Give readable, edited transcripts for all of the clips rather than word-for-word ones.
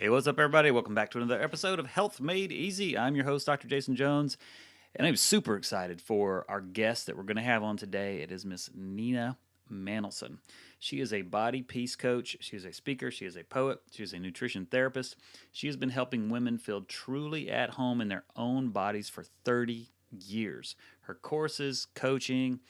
Hey, what's up, everybody? Welcome back to another episode of Health Made Easy. I'm your host, Dr. Jason Jones, and I'm super excited for our guest that we're going to have on today. It is Miss Nina Manolson. She is a body peace coach. She is a speaker. She is a poet. She is a nutrition therapist. She has been helping women feel truly at home in their own bodies for 30 years. Her courses, coaching,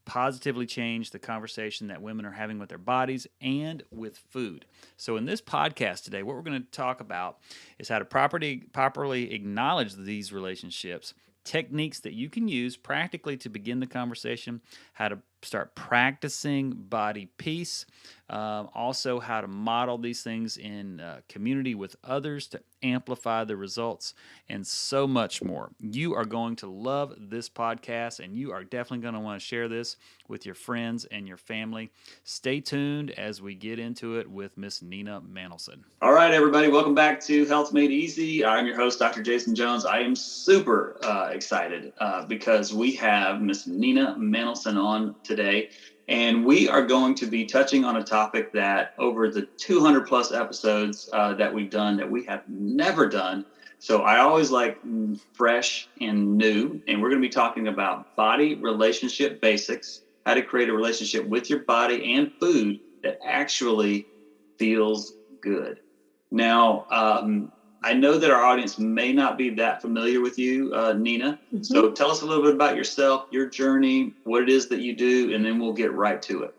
positively change the conversation that women are having with their bodies and with food. So in this podcast today, what we're going to talk about is how to properly acknowledge these relationships, techniques that you can use practically to begin the conversation, how to start practicing body peace, also how to model these things in community with others to amplify the results, and so much more. You are going to love this podcast, and you are definitely going to want to share this with your friends and your family. Stay tuned as we get into it with Miss Nina Manolson. All right, everybody, welcome back to Health Made Easy. I'm your host, Dr. Jason Jones. I am super excited because we have Miss Nina Manolson on today, and we are going to be touching on a topic that over the 200 plus episodes that we've done that we have never done. So I always like fresh and new, and we're going to be talking about body relationship basics, how to create a relationship with your body and food that actually feels good. Now, I know that our audience may not be that familiar with you, Nina. Mm-hmm. So tell us a little bit about yourself, your journey, what it is that you do, and then we'll get right to it.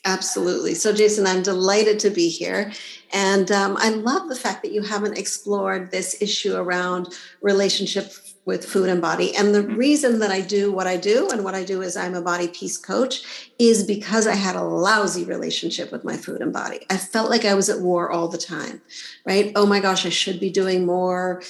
Absolutely. So, Jason, I'm delighted to be here. And I love the fact that you haven't explored this issue around relationship with food and body. And the reason that I do what I do, and what I do is I'm a body peace coach, is because I had a lousy relationship with my food and body. I felt like I was at war all the time, right? Oh my gosh, I should be doing more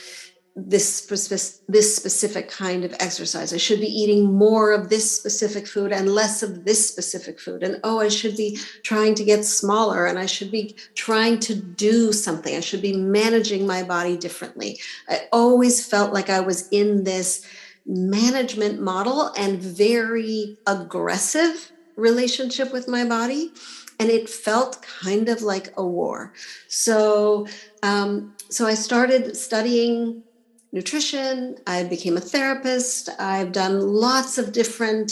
this specific kind of exercise. I should be eating more of this specific food and less of this specific food. And I should be trying to get smaller, and I should be trying to do something. I should be managing my body differently. I always felt like I was in this management model and very aggressive relationship with my body. And it felt kind of like a war. So I started studying nutrition. I became a therapist. I've done lots of different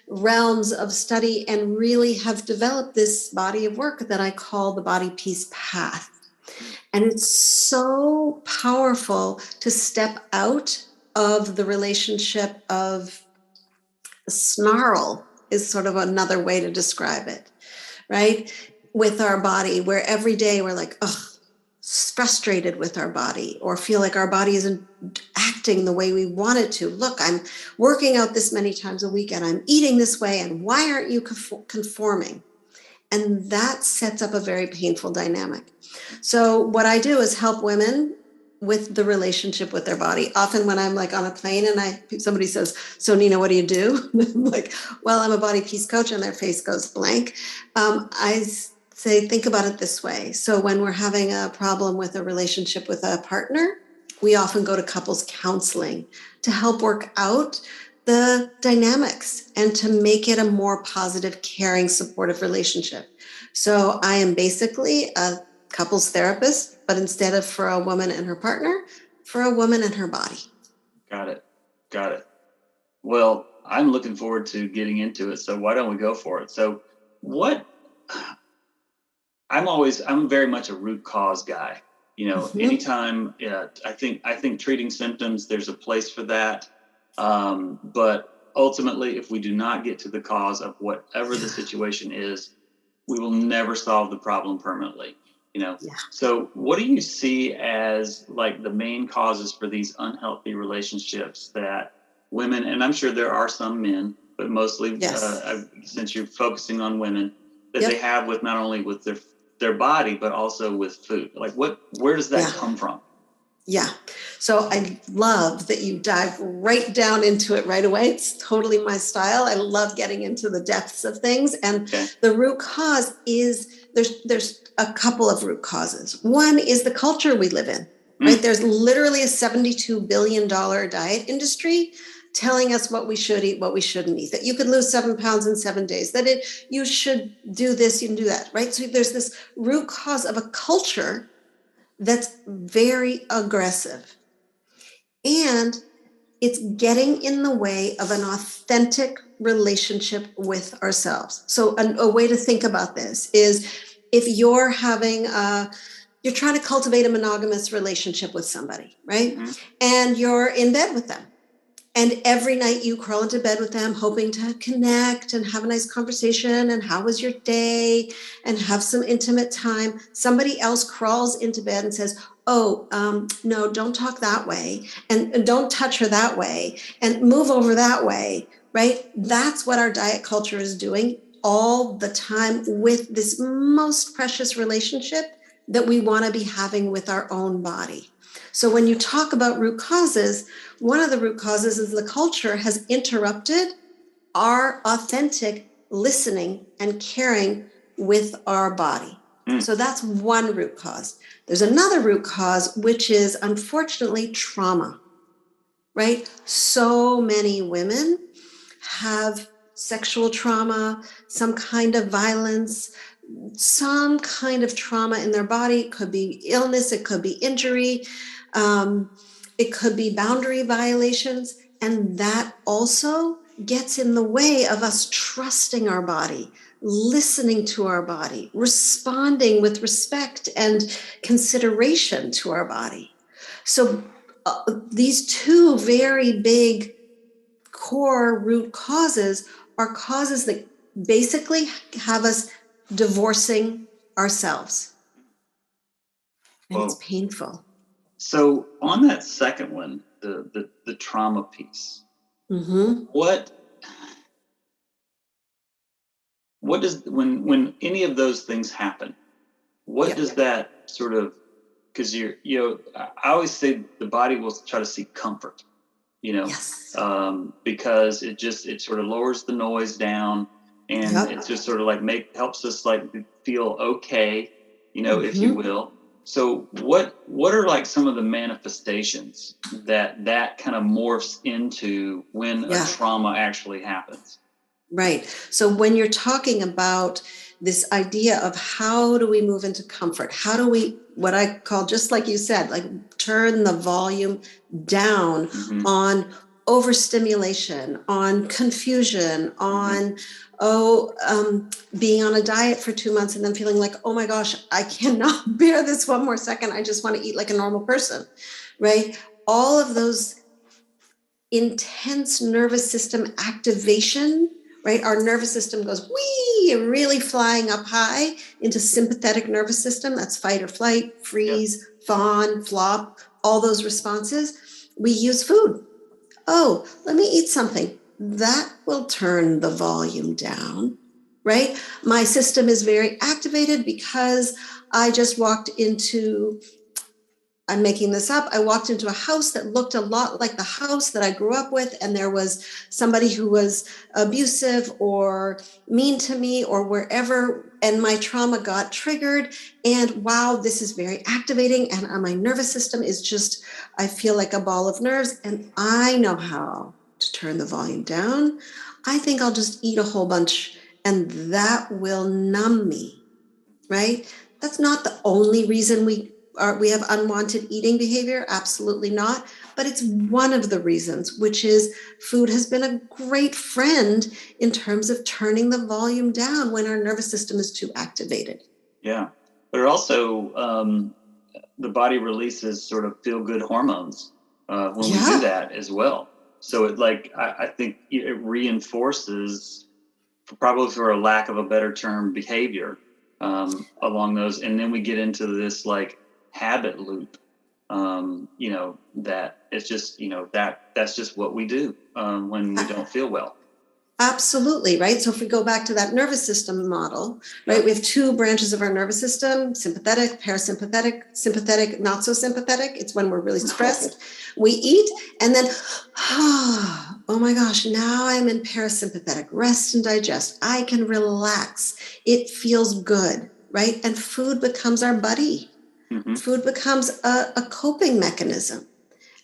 realms of study and really have developed this body of work that I call the Body Peace Path. And it's so powerful to step out of the relationship of snarl is sort of another way to describe it, right? With our body, where every day we're like, frustrated with our body, or feel like our body isn't acting the way we want it to. Look, I'm working out this many times a week and I'm eating this way, and why aren't you conforming? And that sets up a very painful dynamic. So what I do is help women with the relationship with their body. Often when I'm like on a plane and somebody says, "So Nina, what do you do?" I'm like, "Well, I'm a body peace coach," and their face goes blank. I say, think about it this way. So when we're having a problem with a relationship with a partner, we often go to couples counseling to help work out the dynamics and to make it a more positive, caring, supportive relationship. So I am basically a couples therapist, but instead of for a woman and her partner, for a woman and her body. Got it. Well, I'm looking forward to getting into it. So why don't we go for it? So I'm very much a root cause guy. Anytime, I think treating symptoms, there's a place for that. But ultimately, if we do not get to the cause of whatever the situation is, we will never solve the problem permanently. Yeah. So what do you see as like the main causes for these unhealthy relationships that women, and I'm sure there are some men, but mostly, since you're focusing on women, that they have with not only with their body, but also with food? Like where does that come from? Yeah. So I love that you dive right down into it right away. It's totally my style. I love getting into the depths of things. And the root cause is there's a couple of root causes. One is the culture we live in, right? There's literally a $72 billion diet industry telling us what we should eat, what we shouldn't eat, that you could lose 7 pounds in 7 days, that you should do this, you can do that, right? So there's this root cause of a culture that's very aggressive. And it's getting in the way of an authentic relationship with ourselves. So a way to think about this is if you're you're trying to cultivate a monogamous relationship with somebody, right? Mm-hmm. And you're in bed with them. And every night you crawl into bed with them, hoping to connect and have a nice conversation. And how was your day? And have some intimate time. Somebody else crawls into bed and says, oh, no, don't talk that way. And don't touch her that way. And move over that way, right? That's what our diet culture is doing all the time with this most precious relationship that we want to be having with our own body. So when you talk about root causes, one of the root causes is the culture has interrupted our authentic listening and caring with our body. So that's one root cause. There's another root cause, which is unfortunately trauma, right? So many women have sexual trauma, some kind of violence, some kind of trauma in their body. It could be illness, it could be injury, it could be boundary violations. And that also gets in the way of us trusting our body, listening to our body, responding with respect and consideration to our body. So these two very big core root causes are causes that basically have us divorcing ourselves. And it's painful. So on that second one, the trauma piece, what does, when any of those things happen, what does that sort of, because I always say the body will try to seek comfort, because it sort of lowers the noise down, and it just sort of helps us feel okay, if you will. So what are some of the manifestations that kind of morphs into when a trauma actually happens? Right. So when you're talking about this idea of how do we move into comfort, how do we, what I call, just like you said, turn the volume down on overstimulation, on confusion, on being on a diet for 2 months and then feeling like, oh my gosh, I cannot bear this one more second. I just want to eat like a normal person, right? All of those intense nervous system activation, right? Our nervous system goes, wee, really flying up high into sympathetic nervous system. That's fight or flight, freeze, fawn, flop, all those responses. We use food. Oh, let me eat something. That will turn the volume down, right? My system is very activated because I just walked into, I'm making this up, I walked into a house that looked a lot like the house that I grew up with, and there was somebody who was abusive or mean to me or wherever, and my trauma got triggered, and wow, this is very activating, and my nervous system is just, I feel like a ball of nerves, and I know how to turn the volume down. I think I'll just eat a whole bunch, and that will numb me, right? That's not the only reason we have unwanted eating behavior, absolutely not. But it's one of the reasons, which is food has been a great friend in terms of turning the volume down when our nervous system is too activated. Yeah, but it also, the body releases sort of feel-good hormones when we do that as well. So it I think it reinforces, probably for a lack of a better term, behavior along those. And then we get into this habit loop, that it's just, that's just what we do when we don't feel well. Absolutely, right? So if we go back to that nervous system model, right, we have two branches of our nervous system, sympathetic, parasympathetic, sympathetic, not so sympathetic. It's when we're really stressed. We eat and then, oh my gosh, now I'm in parasympathetic, rest and digest. I can relax. It feels good, right? And food becomes our buddy. Food becomes a coping mechanism,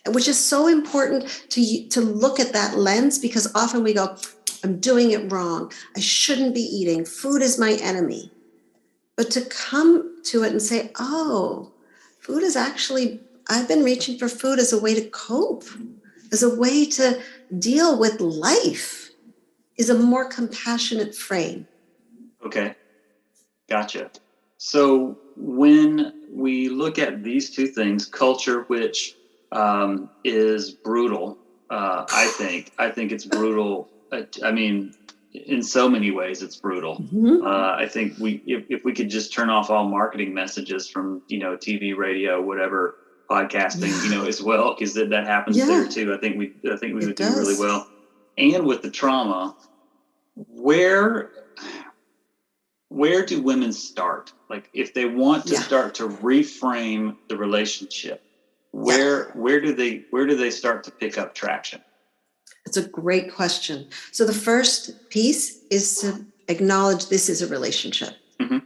which is so important to look at that lens, because often we go, I'm doing it wrong. I shouldn't be eating. Food is my enemy. But to come to it and say, oh, food is actually, I've been reaching for food as a way to cope, as a way to deal with life, is a more compassionate frame. Okay, gotcha. So when we look at these two things, culture, which is brutal, I think it's brutal. I mean, in so many ways, it's brutal. Mm-hmm. I think if we could just turn off all marketing messages from TV, radio, whatever, podcasting, as well, because that happens there too. I think we would do really well. And with the trauma, where do women start? Like, if they want to start to reframe the relationship, where do they start to pick up traction? It's a great question. So the first piece is to acknowledge this is a relationship. Mm-hmm.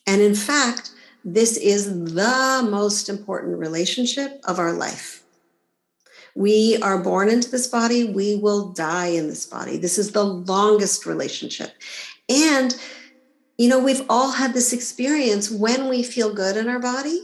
And in fact, this is the most important relationship of our life. We are born into this body. We will die in this body. This is the longest relationship. And, we've all had this experience when we feel good in our body,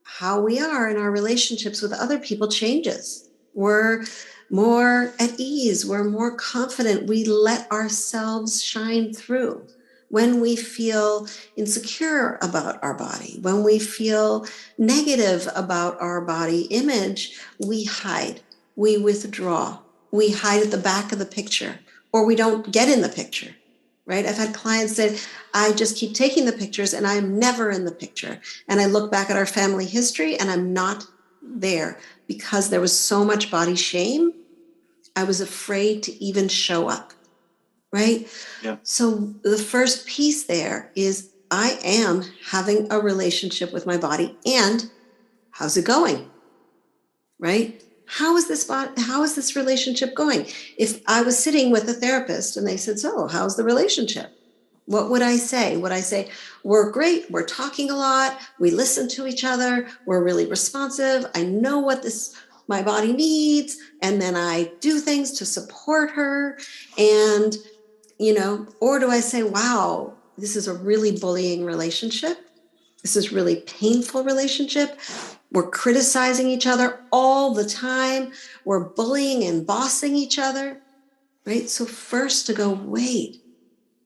how we are in our relationships with other people changes. We're more at ease. We're more confident. We let ourselves shine through. When we feel insecure about our body, when we feel negative about our body image, we hide, we withdraw, we hide at the back of the picture, or we don't get in the picture, right? I've had clients say, I just keep taking the pictures and I'm never in the picture. And I look back at our family history and I'm not there because there was so much body shame. I was afraid to even show up. Right? Yeah. So the first piece there is I am having a relationship with my body, and how's it going? Right? How is this relationship going? If I was sitting with a therapist and they said, so how's the relationship? What would I say? Would I say, we're great, we're talking a lot, we listen to each other, we're really responsive, I know what my body needs, and then I do things to support her, and or do I say, wow, this is a really bullying relationship. This is really painful relationship. We're criticizing each other all the time. We're bullying and bossing each other, right? So first to go, wait,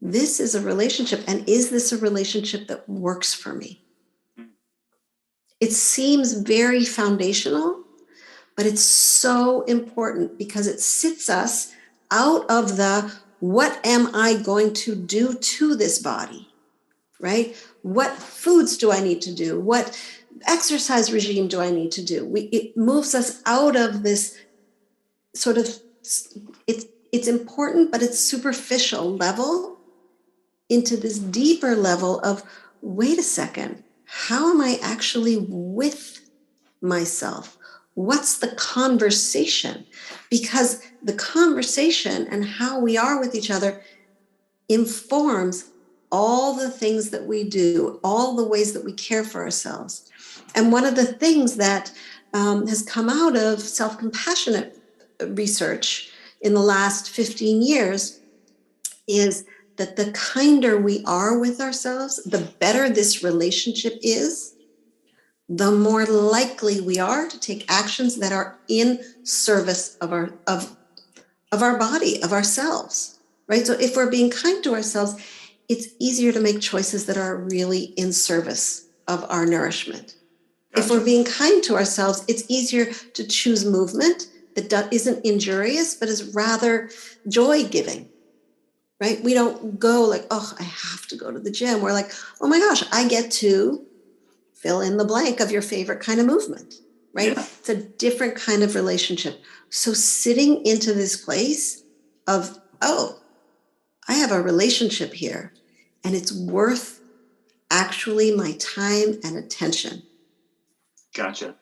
this is a relationship. And is this a relationship that works for me? It seems very foundational, but it's so important because it sits us out of the what am I going to do to this body, right? What foods do I need to do? What exercise regime do I need to do? It moves us out of this sort of, it's important, but it's superficial level into this deeper level of, wait a second, how am I actually with myself? What's the conversation? Because the conversation and how we are with each other informs all the things that we do, all the ways that we care for ourselves. And one of the things that has come out of self-compassionate research in the last 15 years is that the kinder we are with ourselves, the better this relationship is, the more likely we are to take actions that are in service of our body, of ourselves, right? So if we're being kind to ourselves, it's easier to make choices that are really in service of our nourishment. Gotcha. If we're being kind to ourselves, it's easier to choose movement that isn't injurious, but is rather joy-giving, right? We don't go like, oh, I have to go to the gym. We're like, oh my gosh, I get to fill in the blank of your favorite kind of movement, right? Yeah. It's a different kind of relationship. So sitting into this place of, oh, I have a relationship here and it's worth actually my time and attention. Gotcha.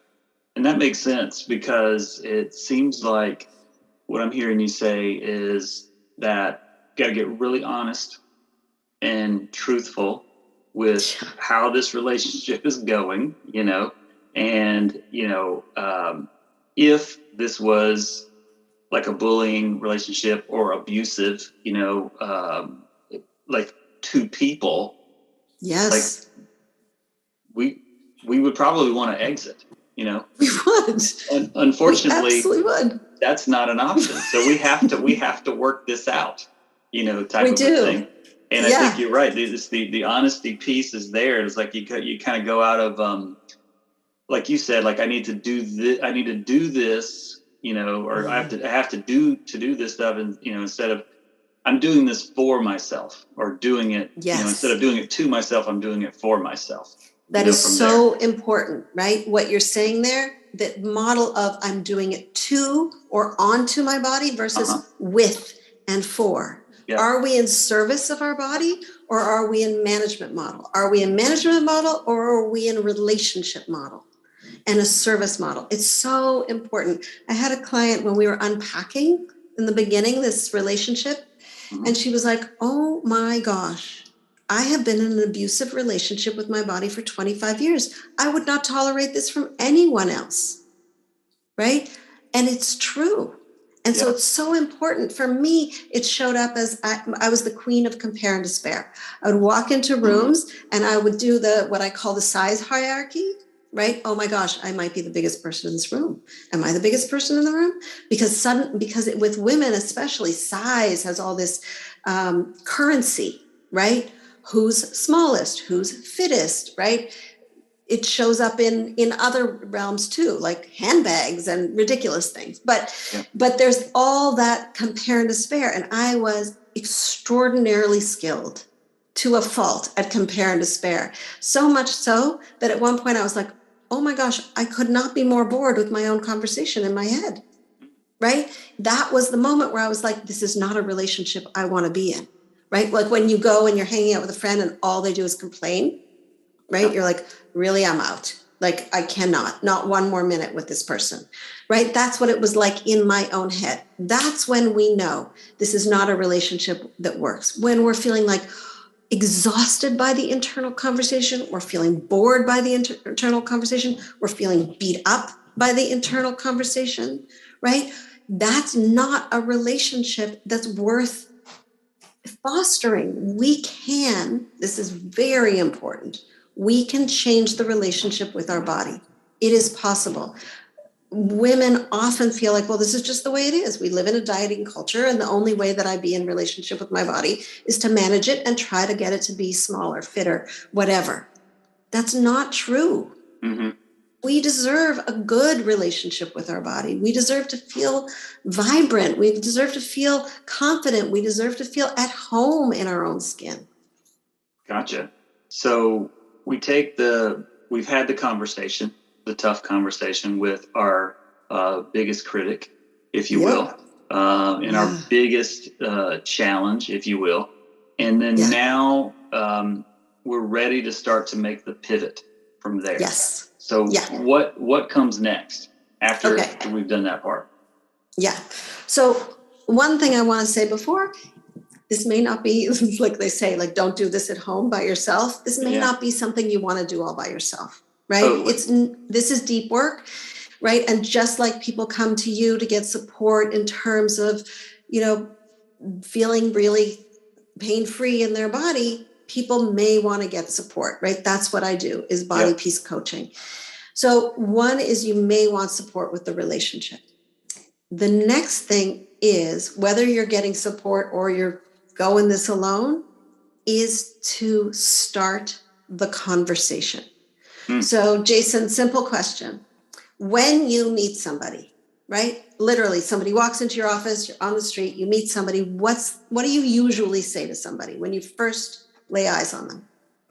And that makes sense because it seems like what I'm hearing you say is that you got to get really honest and truthful with how this relationship is going, and, if this was like a bullying relationship or abusive, like two people. Yes. Like we would probably want to exit, you know. We would. Unfortunately, we absolutely would. That's not an option. So we have to work this out, you know, type of a thing. And I think you're right. It's the honesty piece is there. It's like you kind of go out of, like you said, like I need to do this, you know, or I have to do this stuff. And, you know, instead of I'm doing this for myself or doing it, you know, instead of doing it to myself, I'm doing it for myself. That is so important, right? What you're saying there, that model of I'm doing it to or onto my body versus with and for. Yeah. Are we in service of our body or are we in management model? Are we in management model or are we in relationship model and a service model? It's so important. I had a client when we were unpacking in the beginning, this relationship, and she was like, oh my gosh, I have been in an abusive relationship with my body for 25 years. I would not tolerate this from anyone else, right? And it's true. And so it's so important. For me, it showed up as I was the queen of compare and despair. I would walk into rooms and I would do what I call the size hierarchy, right? Oh my gosh, I might be the biggest person in this room. Am I the biggest person in the room? Because with women especially, size has all this currency, right? Who's smallest, who's fittest, right? It shows up in other realms too, like handbags and ridiculous things. But there's all that compare and despair. And I was extraordinarily skilled to a fault at compare and despair. So much so that at one point I was like, oh my gosh, I could not be more bored with my own conversation in my head, right? That was the moment where I was like, this is not a relationship I want to be in. Right? Like when you go and you're hanging out with a friend and all they do is complain, right? You're like, really, I'm out. Like, I cannot, not one more minute with this person, right? That's what it was like in my own head. That's when we know this is not a relationship that works. When we're feeling like exhausted by the internal conversation, we're feeling bored by the internal conversation, we're feeling beat up by the internal conversation, right? That's not a relationship that's worth fostering. This is very important. We can change the relationship with our body. It is possible. Women often feel like, well, this is just the way it is. We live in a dieting culture, and the only way that I be in relationship with my body is to manage it and try to get it to be smaller, fitter, whatever. That's not true. Mm-hmm. We deserve a good relationship with our body. We deserve to feel vibrant. We deserve to feel confident. We deserve to feel at home in our own skin. Gotcha. So we've had the conversation, the tough conversation with our biggest critic, if you will, and our biggest challenge, if you will. And then now we're ready to start to make the pivot from there. Yes. So what comes next after we've done that part? Yeah. So one thing I want to say before, this may not be like they say, like, don't do this at home by yourself. This may not be something you want to do all by yourself, right? Totally. This is deep work, right? And just like people come to you to get support in terms of, you know, feeling really pain-free in their body, people may want to get support, right? That's what I do, is body peace coaching. So one is you may want support with the relationship. The next thing is, whether you're getting support or you're going this alone, is to start the conversation. So Jason, simple question. When you meet somebody, right? Literally, somebody walks into your office, you're on the street, you meet somebody, what do you usually say to somebody when you first lay eyes on them?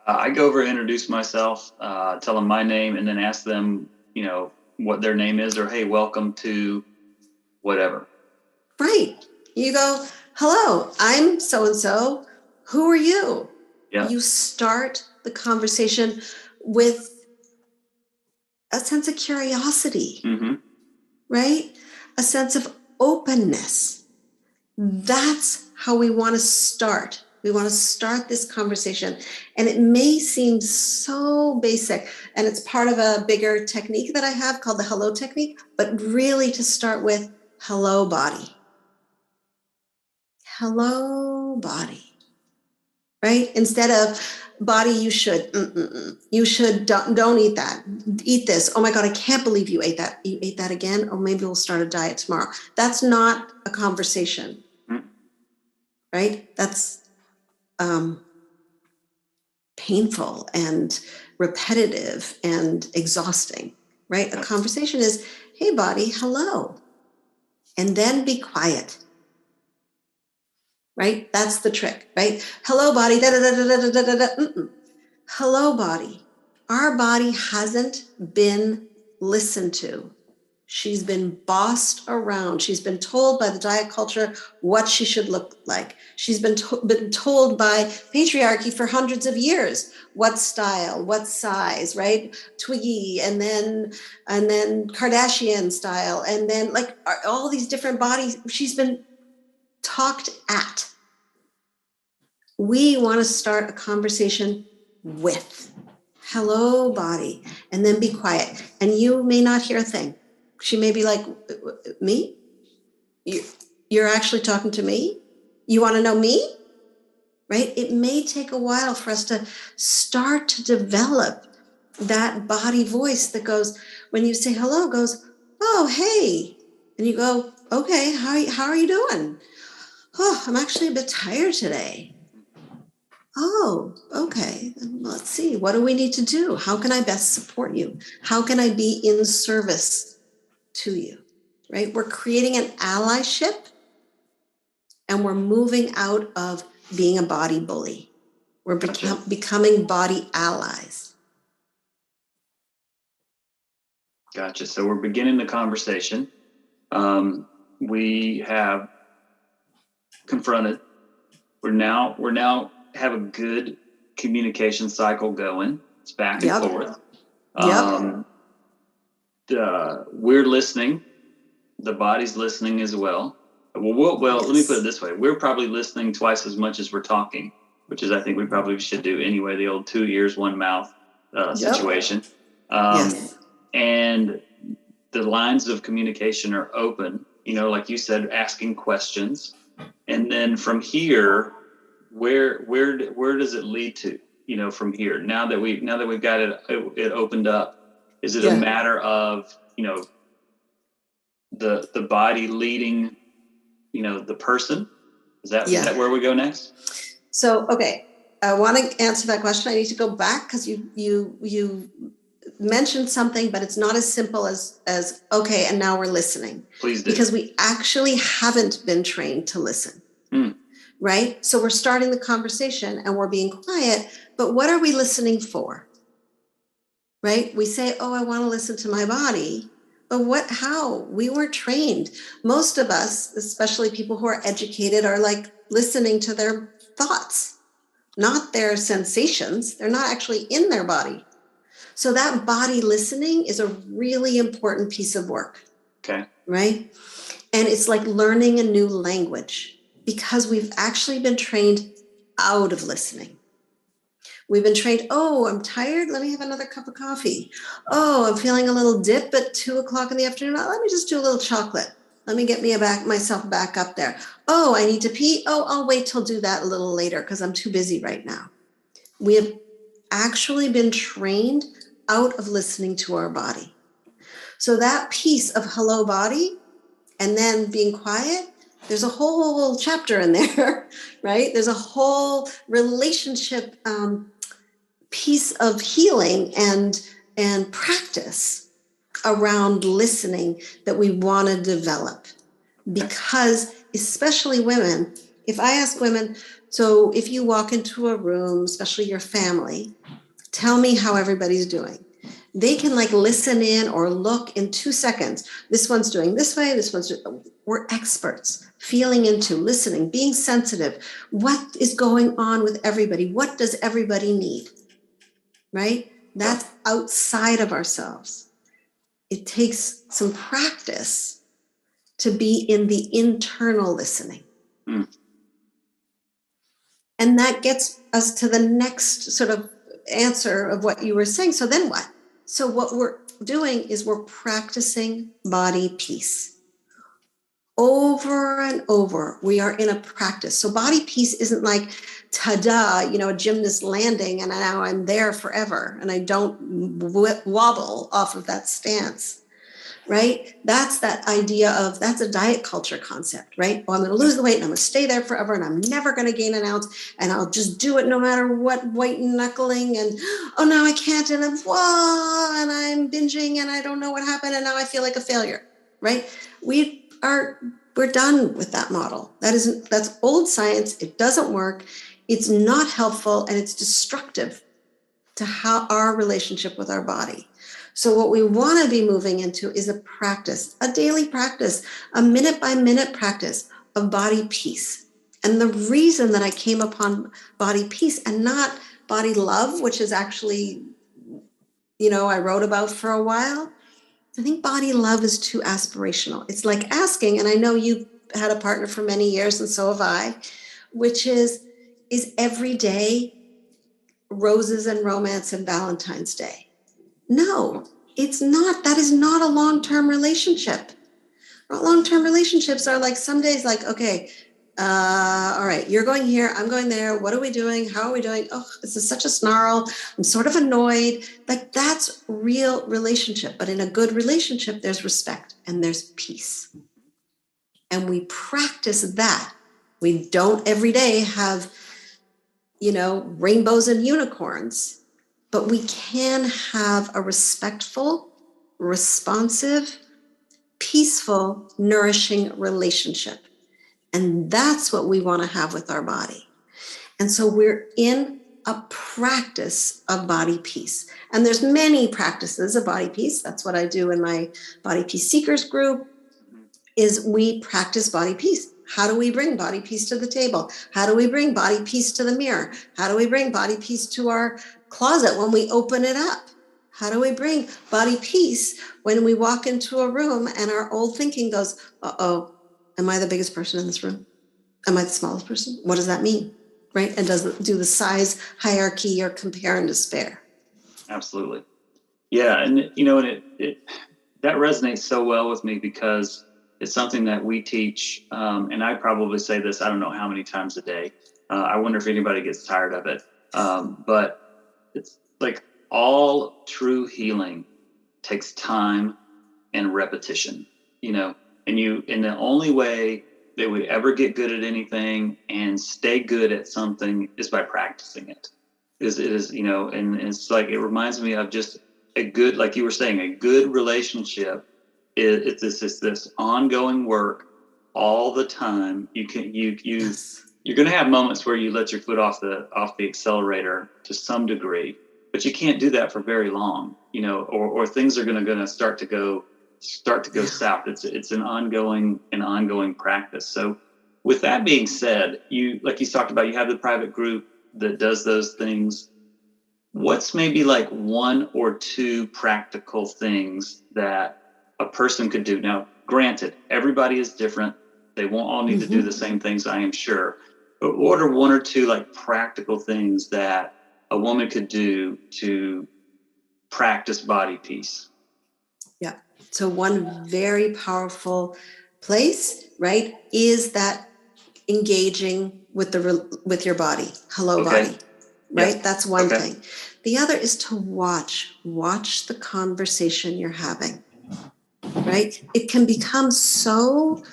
I go over and introduce myself, tell them my name, and then ask them, you know, what their name is, or, hey, welcome to whatever. Right. You go, hello, I'm so-and-so. Who are you? Yeah. You start the conversation with a sense of curiosity, right? A sense of openness. That's how we want to start. We want to start this conversation. And it may seem so basic, and it's part of a bigger technique that I have called the hello technique, but really to start with, hello, body. Hello, body. Right? Instead of body, you should, you should, don't eat that. Eat this. Oh my God, I can't believe you ate that. You ate that again? Oh, maybe we'll start a diet tomorrow. That's not a conversation, right? That's painful and repetitive and exhausting, right? A conversation is, hey, body, hello. And then be quiet. Right? That's the trick, right? Hello, body. Da, da, da, da, da, da, da, da. Hello, body. Our body hasn't been listened to. She's been bossed around. She's been told by the diet culture what she should look like. She's been told by patriarchy for hundreds of years what style, what size, right? Twiggy, and then Kardashian style, and then like all these different bodies. She's been talked at. We want to start a conversation with hello, body, and then be quiet. And you may not hear a thing. She may be like, me? You're actually talking to me? You want to know me? Right? It may take a while for us to start to develop that body voice that goes, when you say hello, goes, oh, hey. And you go, okay, how are you doing? Oh, I'm actually a bit tired today. Oh, okay. Let's see. What do we need to do? How can I best support you? How can I be in service to you? Right? We're creating an allyship and we're moving out of being a body bully. We're becoming body allies. Gotcha. So we're beginning the conversation. We have confronted. We're now have a good communication cycle going. It's back and forth. We're listening. The body's listening as well. Well, yes. Let me put it this way. We're probably listening twice as much as we're talking, which is, I think we probably should do anyway, the old 2 ears, 1 mouth situation. Yes. And the lines of communication are open, like you said, asking questions. And then from here, where does it lead to, from here? Now that we've got it opened up, is it a matter of, the body leading, the person? Is that where we go next? So, okay. I want to answer that question. I need to go back because you mentioned something, but it's not as simple as okay, and now we're listening. Please do. Because we actually haven't been trained to listen. Right? So we're starting the conversation and we're being quiet, but what are we listening for? Right? We say, oh, I want to listen to my body. But how? We weren't trained. Most of us, especially people who are educated, are like listening to their thoughts, not their sensations. They're not actually in their body. So that body listening is a really important piece of work. Okay. Right? And it's like learning a new language because we've actually been trained out of listening. We've been trained, oh, I'm tired. Let me have another cup of coffee. Oh, I'm feeling a little dip at 2:00 in the afternoon. Let me just do a little chocolate. Let me get myself back up there. Oh, I need to pee. Oh, I'll wait till do that a little later because I'm too busy right now. We have actually been trained out of listening to our body. So that piece of hello body and then being quiet, there's a whole chapter in there, right? There's a whole relationship piece of healing and practice around listening that we want to develop. Because especially women, if I ask women, so if you walk into a room, especially your family, tell me how everybody's doing. They can like listen in or look in 2 seconds. This one's doing this way, this one's doing, we're experts, feeling into, listening, being sensitive. What is going on with everybody? What does everybody need? Right? That's outside of ourselves. It takes some practice to be in the internal listening. And that gets us to the next sort of answer of what you were saying. So then what? So what we're doing is we're practicing body peace. Over and over, we are in a practice. So body peace isn't like ta-da, a gymnast landing, and now I'm there forever, and I don't wobble off of that stance. Right? That's that idea of, that's a diet culture concept, right? Oh, I'm going to lose the weight and I'm going to stay there forever and I'm never going to gain an ounce and I'll just do it no matter what, white knuckling, and oh, now I can't, and I'm binging and I don't know what happened and now I feel like a failure, right? We're done with that model. That's old science. It doesn't work. It's not helpful, and it's destructive to our relationship with our body. So what we want to be moving into is a daily practice, a minute-by-minute practice of body peace. And the reason that I came upon body peace and not body love, which is actually, I wrote about for a while, I think body love is too aspirational. It's like asking, and I know you've had a partner for many years, and so have I, which is every day roses and romance and Valentine's Day? No, it's not. That is not a long-term relationship. Long-term relationships are like, some days like, okay, all right, you're going here, I'm going there. What are we doing? How are we doing? Oh, this is such a snarl. I'm sort of annoyed. Like, that's real relationship. But in a good relationship, there's respect and there's peace. And we practice that. We don't every day have, rainbows and unicorns. But we can have a respectful, responsive, peaceful, nourishing relationship. And that's what we want to have with our body. And so we're in a practice of body peace. And there's many practices of body peace. That's what I do in my Body Peace Seekers group, is we practice body peace. How do we bring body peace to the table? How do we bring body peace to the mirror? How do we bring body peace to our closet when we open it up? How do we bring body peace when we walk into a room and our old thinking goes, uh-oh, am I the biggest person in this room? Am I the smallest person? What does that mean? Right? And do the size hierarchy or compare and despair? Absolutely. Yeah. And, that resonates so well with me, because it's something that we teach. And I probably say this, I don't know how many times a day. I wonder if anybody gets tired of it. But it's like, all true healing takes time and repetition, and the only way that we ever get good at anything and stay good at something is by practicing it. It is, and it's like, it reminds me of just a good, like you were saying, a good relationship. It's this ongoing work all the time. You're going to have moments where you let your foot off the accelerator to some degree, but you can't do that for very long, or things are going to start to go south. It's an ongoing practice. So with that being said, like you talked about, you have the private group that does those things. What's maybe like one or two practical things that a person could do? Now, granted, everybody is different. They won't all need to do the same things, I am sure. But what are one or two like practical things that a woman could do to practice body peace? Yeah. So one very powerful place, right, is that engaging with your body. Hello, body. Right? Yep. That's one thing. The other is to watch the conversation you're having. Right? It can become so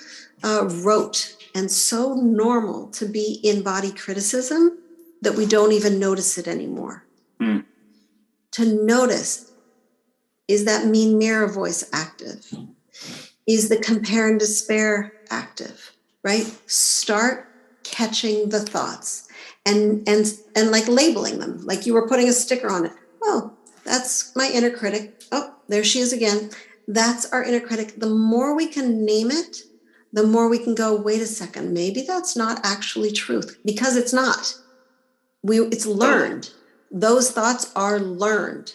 rote and so normal to be in body criticism that we don't even notice it anymore. To notice, is that mean mirror voice active? Is the compare and despair active? Right? Start catching the thoughts and like labeling them, like you were putting a sticker on it. Oh, that's my inner critic. Oh, there she is again. That's our inner critic. The more we can name it, the more we can go, wait a second, maybe that's not actually truth, because it's not. It's learned. Those thoughts are learned,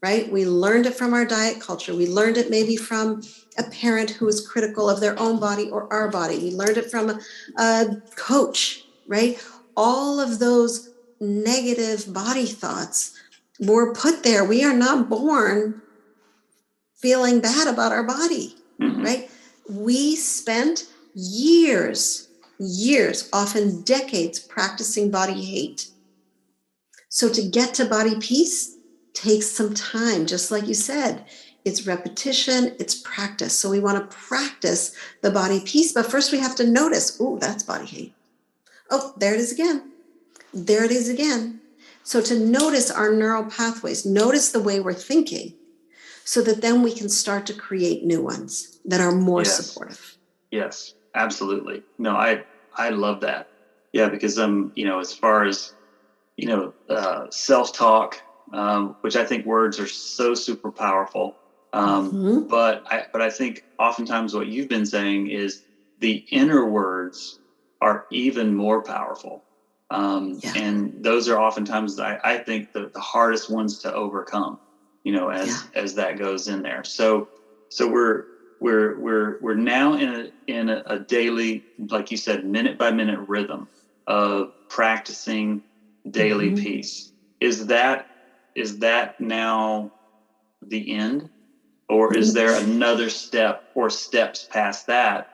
right? We learned it from our diet culture. We learned it maybe from a parent who was critical of their own body or our body. We learned it from a coach, right? All of those negative body thoughts were put there. We are not born feeling bad about our body, right? We spent years years, often decades, practicing body hate. So to get to body peace takes some time, just like you said. It's repetition, it's practice. So we want to practice the body peace, but first we have to notice, oh, that's body hate. Oh, there it is again. There it is again. So to notice our neural pathways, notice the way we're thinking, so that then we can start to create new ones that are more supportive. Yes, absolutely. No, I love that. Yeah, because as far as self-talk, which I think words are so super powerful. But I think oftentimes what you've been saying is the inner words are even more powerful. And those are oftentimes, I think, the hardest ones to overcome, as that goes in there. So we're now in a daily, like you said, minute by minute rhythm of practicing daily peace. Is that now the end, or is there another step or steps past that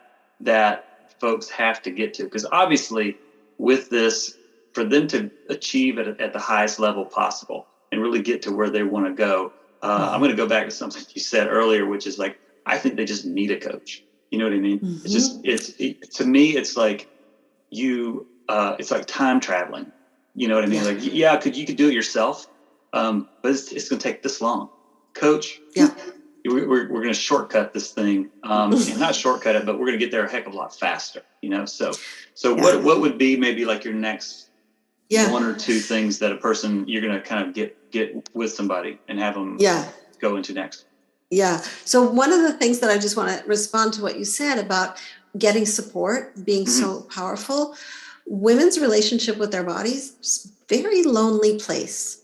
folks have to get to? Because obviously with this, for them to achieve it at the highest level possible and really get to where they want to go, I'm going to go back to something you said earlier, which is like, I think they just need a coach. You know what I mean? It's just, to me, it's like it's like time traveling. You know what I mean? Like, you could do it yourself, but it's going to take this long. Coach, we're going to shortcut this thing, and not shortcut it, but we're going to get there a heck of a lot faster. So what would be maybe like your next one or two things that a person you're going to kind of get with somebody and have them go into next? Yeah. So one of the things that I just want to respond to what you said about getting support being so powerful. Women's relationship with their bodies, very lonely place.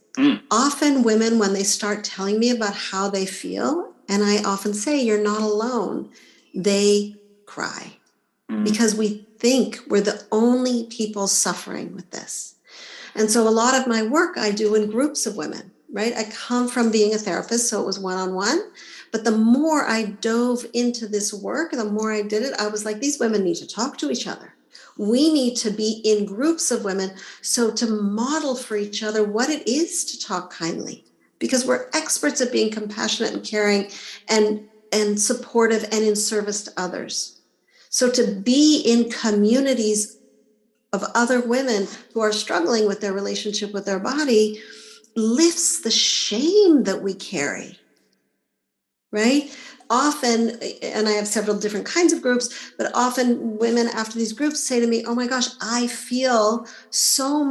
Often women, when they start telling me about how they feel, and I often say, you're not alone, they cry because we think we're the only people suffering with this. And so a lot of my work I do in groups of women, right? I come from being a therapist, so it was one-on-one. But the more I dove into this work, the more I did it, I was like, these women need to talk to each other. We need to be in groups of women, so to model for each other what it is to talk kindly, because we're experts at being compassionate and caring and supportive and in service to others. So to be in communities of other women who are struggling with their relationship with their body lifts the shame that we carry, right? Often, and I have several different kinds of groups, but often women after these groups say to me, oh my gosh, I feel so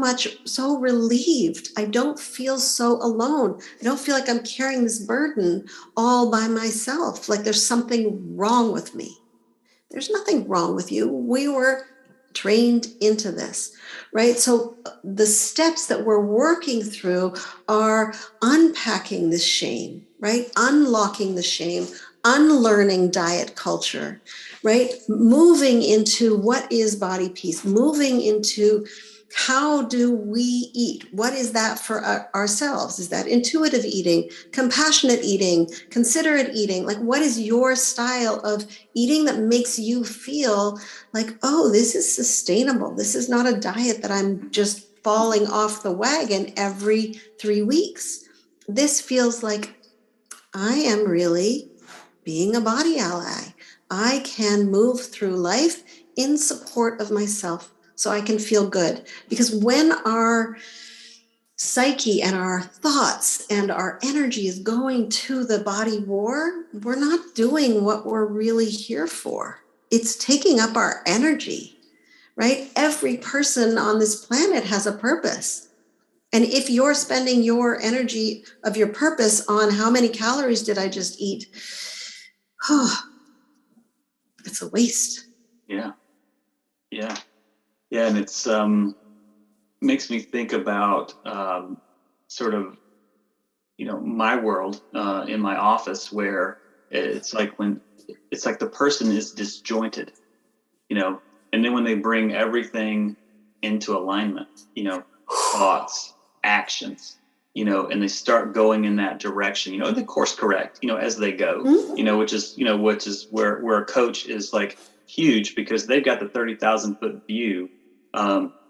relieved. I don't feel so alone. I don't feel like I'm carrying this burden all by myself. Like there's something wrong with me. There's nothing wrong with you. We were trained into this, right? So the steps that we're working through are unpacking this shame, right? Unlocking the shame, unlearning diet culture, right? Moving into what is body peace, moving into how do we eat? What is that for ourselves? Is that intuitive eating, compassionate eating, considerate eating? Like, what is your style of eating that makes you feel like, oh, this is sustainable? This is not a diet that I'm just falling off the wagon every 3 weeks. This feels like I am really being a body ally. I can move through life in support of myself so I can feel good. Because when our psyche and our thoughts and our energy is going to the body war, we're not doing what we're really here for. It's taking up our energy, right? Every person on this planet has a purpose. And if you're spending your energy of your purpose on how many calories did I just eat, it's a waste. Yeah. And it's makes me think about sort of my world in my office, where it's like the person is disjointed, and then when they bring everything into alignment, thoughts, actions, and they start going in that direction, they course correct, as they go, which is where a coach is like, huge because they've got the 30,000-foot view.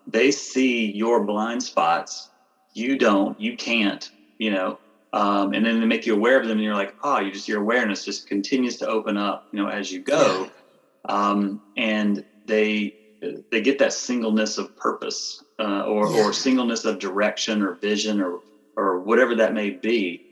They see your blind spots. You don't, you can't, you know, and then they make you aware of them and you're like, oh, your awareness just continues to open up, you know, as you go. And they get that singleness of purpose, or singleness of direction or vision or whatever that may be.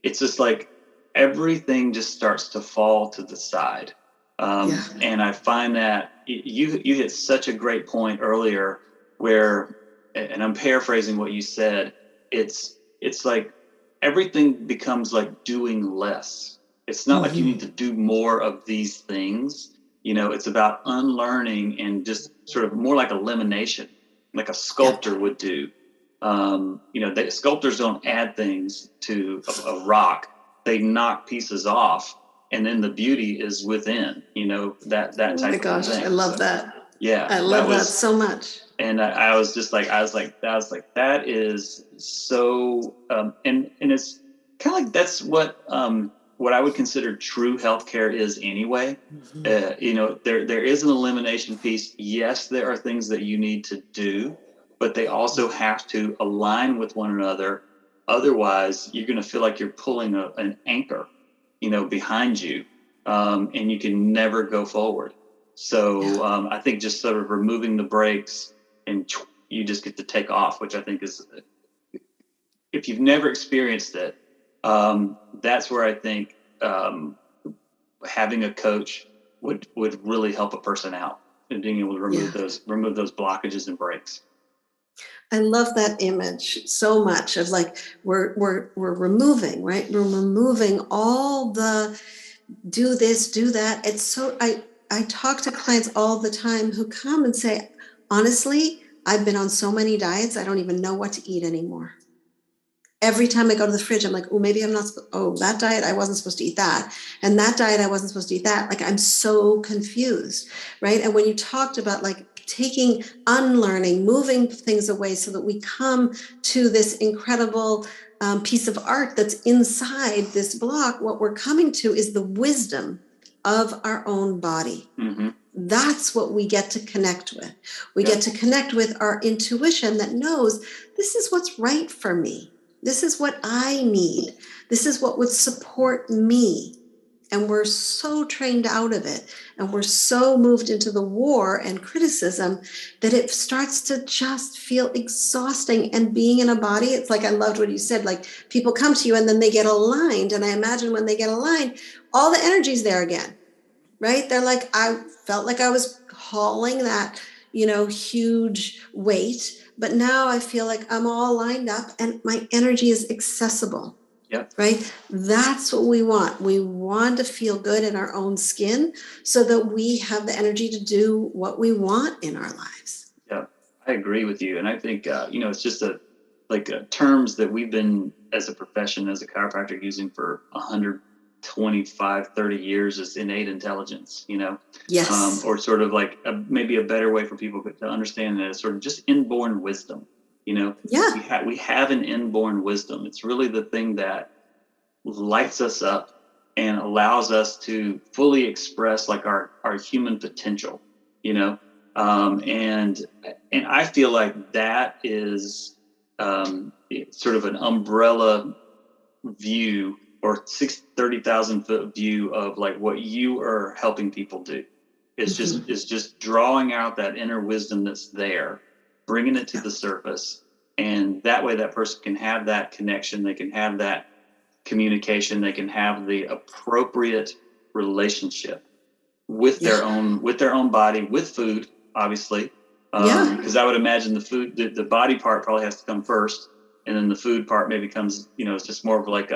It's just like everything just starts to fall to the side. And I find that you hit such a great point earlier where, and I'm paraphrasing what you said, it's like everything becomes like doing less. It's not like you need to do more of these things. You know, it's about unlearning and just sort of more like elimination, like a sculptor would do. You know, sculptors don't add things to a rock. They knock pieces off, and then the beauty is within, you know, that type of thing. Oh my gosh, I love that. Yeah. I love that so much. And I was like, that is so, and it's kind of like, that's what I would consider true healthcare is anyway. You know, there is an elimination piece. Yes, there are things that you need to do, but they also have to align with one another. Otherwise, you're going to feel like you're pulling an anchor, you know, behind you, and you can never go forward. So I think just sort of removing the brakes and you just get to take off, which I think is, if you've never experienced it, that's where I think having a coach would really help a person out and being able to remove those blockages and brakes. I love that image so much of like we're removing, right? We're removing all the do this, do that. It's so I talk to clients all the time who come and say, honestly, I've been on so many diets, I don't even know what to eat anymore. Every time I go to the fridge, I'm like, oh, maybe I'm not, that diet, I wasn't supposed to eat that. And that diet, I wasn't supposed to eat that. Like, I'm so confused, right? And when you talked about like taking, unlearning, moving things away so that we come to this incredible piece of art that's inside this block, what we're coming to is the wisdom of our own body. That's what we get to connect with. We get to connect with our intuition that knows this is what's right for me. This is what I need. This is what would support me. And we're so trained out of it. And we're so moved into the war and criticism that it starts to just feel exhausting. And being in a body, it's like, I loved what you said, like people come to you and then they get aligned. And I imagine when they get aligned, all the energy's there again, right? They're like, I felt like I was hauling that, you know, huge weight. But now I feel like I'm all lined up and my energy is accessible. Right? That's what we want. We want to feel good in our own skin so that we have the energy to do what we want in our lives. Yeah, I agree with you. And I think, you know, it's just terms that we've been as a profession, as a chiropractor, using for 125, 30 years is innate intelligence, you know? Yes. Or sort of like maybe a better way for people to understand that is sort of just inborn wisdom. You know, we have an inborn wisdom. It's really the thing that lights us up and allows us to fully express like our human potential, you know? And I feel like that is sort of an umbrella view or 30,000-foot view of like what you are helping people do. It's just drawing out that inner wisdom that's there, bringing it to the surface. And that way that person can have that connection. They can have that communication. They can have the appropriate relationship with their own body, with food, obviously. Because I would imagine the food, the body part probably has to come first. And then the food part maybe comes, you know, it's just more of like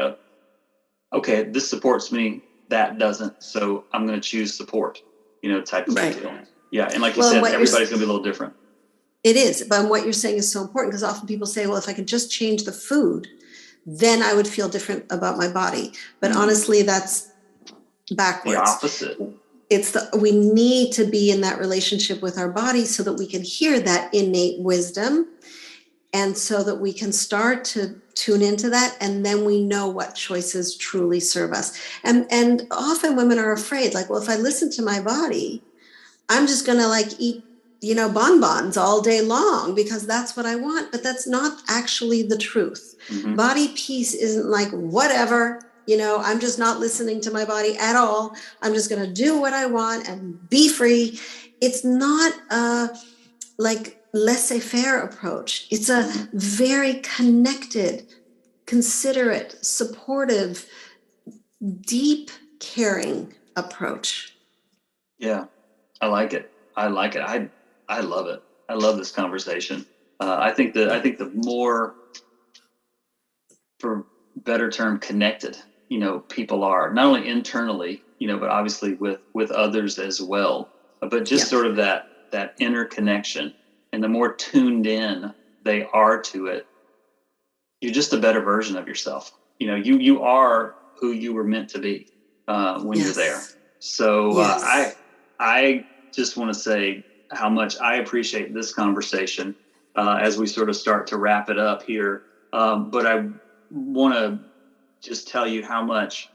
okay, this supports me, that doesn't. So I'm going to choose support, you know, type of deal. Yeah. And like you said, everybody's going to be a little different. It is. But what you're saying is so important because often people say, well, if I could just change the food, then I would feel different about my body. But honestly, that's backwards. The opposite. We need to be in that relationship with our body so that we can hear that innate wisdom and so that we can start to tune into that. And then we know what choices truly serve us. And often women are afraid, like, well, if I listen to my body, I'm just going to like eat, bonbons all day long because that's what I want. But that's not actually the truth. Mm-hmm. Body peace isn't like, whatever, I'm just not listening to my body at all. I'm just going to do what I want and be free. It's not like laissez-faire approach. It's a very connected, considerate, supportive, deep, caring approach. Yeah, I like it. I like it. I love it. I love this conversation. I think the more, for better term, connected, people are, not only internally, but obviously with others as well. But just sort of that inner connection, and the more tuned in they are to it, you're just a better version of yourself. You are who you were meant to be when you're there. So I just want to say how much I appreciate this conversation as we sort of start to wrap it up here. But I want to just tell you how much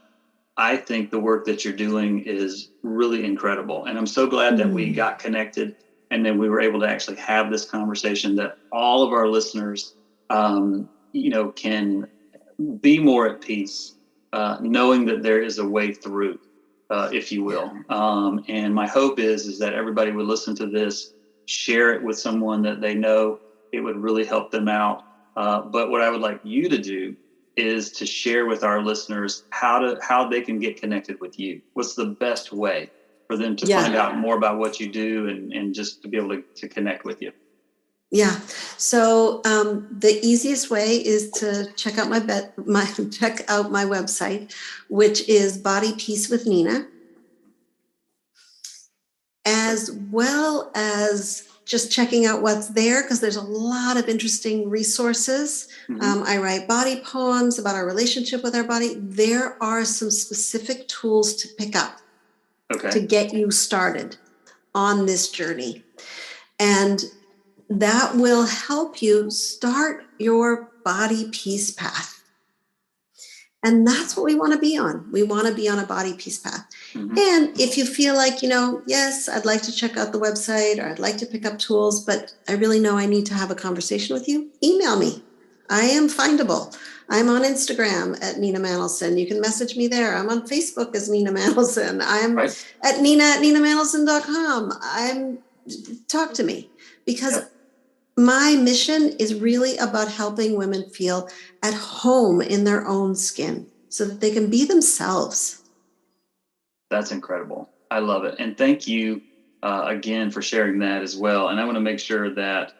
I think the work that you're doing is really incredible. And I'm so glad that we got connected and that we were able to actually have this conversation, that all of our listeners, can be more at peace, knowing that there is a way through, if you will. And my hope is that everybody would listen to this, share it with someone that they know it would really help them out. But what I would like you to do is to share with our listeners how they can get connected with you. What's the best way for them to find out more about what you do and just to be able to connect with you? Yeah. So the easiest way is to check out my website, which is Body Peace with Nina, as well as just checking out what's there, because there's a lot of interesting resources. I write body poems about our relationship with our body. There are some specific tools to pick up to get you started on this journey. And that will help you start your body peace path. And that's what we want to be on. We want to be on a body peace path. And if you feel like, yes, I'd like to check out the website, or I'd like to pick up tools, but I really know I need to have a conversation with you, email me. I am findable. I'm on Instagram at Nina Manolson. You can message me there. I'm on Facebook as Nina Manolson. I'm at nina@ninamanolson.com. Talk to me, because my mission is really about helping women feel at home in their own skin so that they can be themselves. That's incredible. I love it. And thank you again for sharing that as well. And I want to make sure that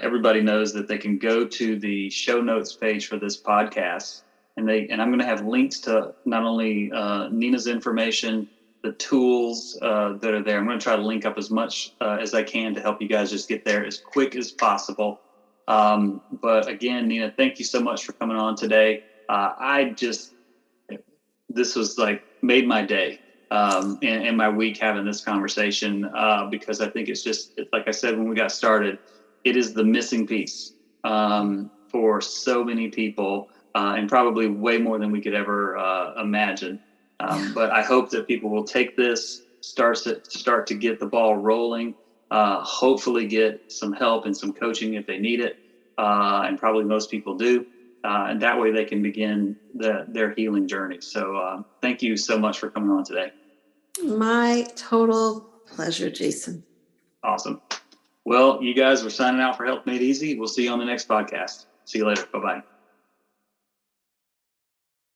everybody knows that they can go to the show notes page for this podcast, and I'm going to have links to not only Nina's information, the tools that are there. I'm going to try to link up as much as I can to help you guys just get there as quick as possible. But again, Nina, thank you so much for coming on today. This was like made my day and my week having this conversation because I think it's like I said when we got started, it is the missing piece for so many people and probably way more than we could ever imagine. But I hope that people will take this, start to get the ball rolling, hopefully get some help and some coaching if they need it, and probably most people do. And that way they can begin their healing journey. So thank you so much for coming on today. My total pleasure, Jason. Awesome. Well, you guys, we're signing out for Health Made Easy. We'll see you on the next podcast. See you later. Bye-bye.